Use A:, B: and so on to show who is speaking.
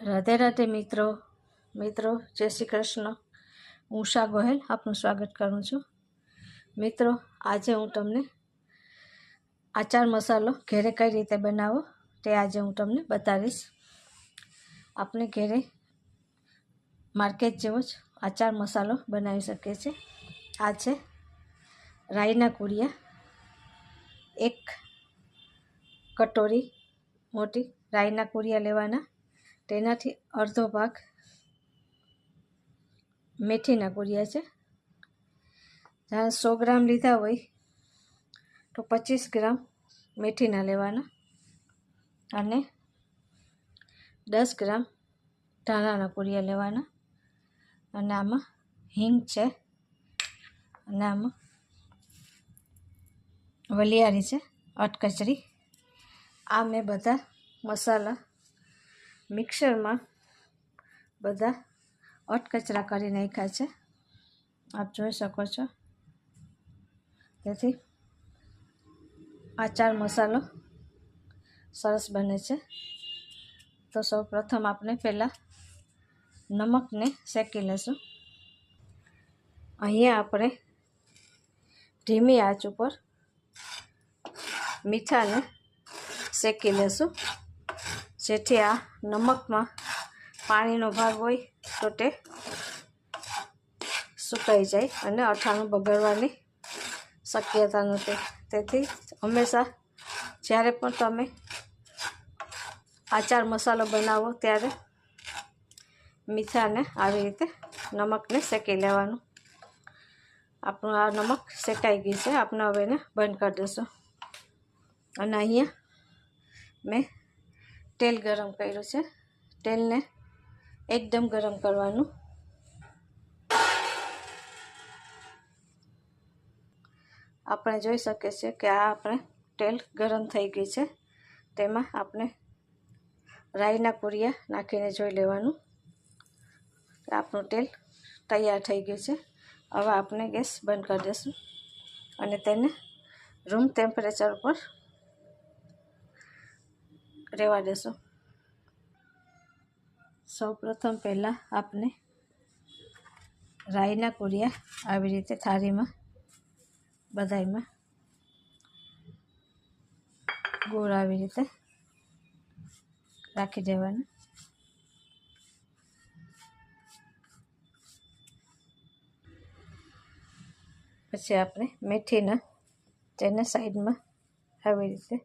A: રાધે રાધે મિત્રો જય શ્રી કૃષ્ણ। હું ઉષા ગોહેલ આપનું સ્વાગત કરું છું। મિત્રો, આજે હું તમને આચાર મસાલો ઘરે કઈ રીતે બનાવો તે આજે હું તમને બતાવીશ। આપણે ઘરે માર્કેટ જેવો જ આચાર મસાલો બનાવી શકીએ છીએ। આ છે રાઈના કુરિયા, એક કટોરી મોટી રાઈના કુરિયા લેવાના, તેનાથી અડધો ભાગ મેથીના કુરિયા છે। જ્યારે 100 ગ્રામ લીધા હોય તો 25 ગ્રામ મેથીના લેવાના અને 10 ગ્રામ ધાણાના કુરિયા લેવાના। અને આમાં હિંગ છે અને આમાં વલિયારી છે, અટકચરી। આ મેં બધા મસાલા મિક્સરમાં બધા અટકચરા કરી નાખ્યા છે, આપ જોઈ શકો છો। તેથી આચાર મસાલો સરસ બને છે। તો સૌ પ્રથમ આપણે પહેલાં નમકને શેકી લેશું। અહીંયા આપણે ધીમી આંચ ઉપર મીઠાને શેકી લેશું, જેથી આ નમકમાં પાણીનો ભાગ હોય તો તે સુકાઈ જાય અને અથાણું બગડવાની શક્યતા નથી। તેથી હંમેશા જ્યારે પણ તમે આચાર મસાલો બનાવો ત્યારે મીઠાને આવી રીતે નમકને શેકી લેવાનું। આપણું આ નમક શેકાઈ ગઈ છે, આપણે હવે એને બંધ કરી દઈશું। અને અહીંયા મેં તેલ ગરમ કર્યું છે, તેલને એકદમ ગરમ કરવાનું। આપણે જોઈ શકીએ છીએ કે આ આપણે તેલ ગરમ થઈ ગઈ છે, તેમાં આપણે રાઈના કુરિયા નાખીને જોઈ લેવાનું। આપણું તેલ તૈયાર થઈ ગયું છે। હવે આપણે ગેસ બંધ કરી દઈશું અને તેને રૂમ ટેમ્પરેચર પર રહેવા દેશું। સૌ પ્રથમ પહેલાં આપણે રાઈના કુરિયા આવી રીતે થાળીમાં બધાયમાં ગોળ આવી રીતે રાખી દેવાનું। પછી આપણે મેથીના તેને સાઈડમાં આવી રીતે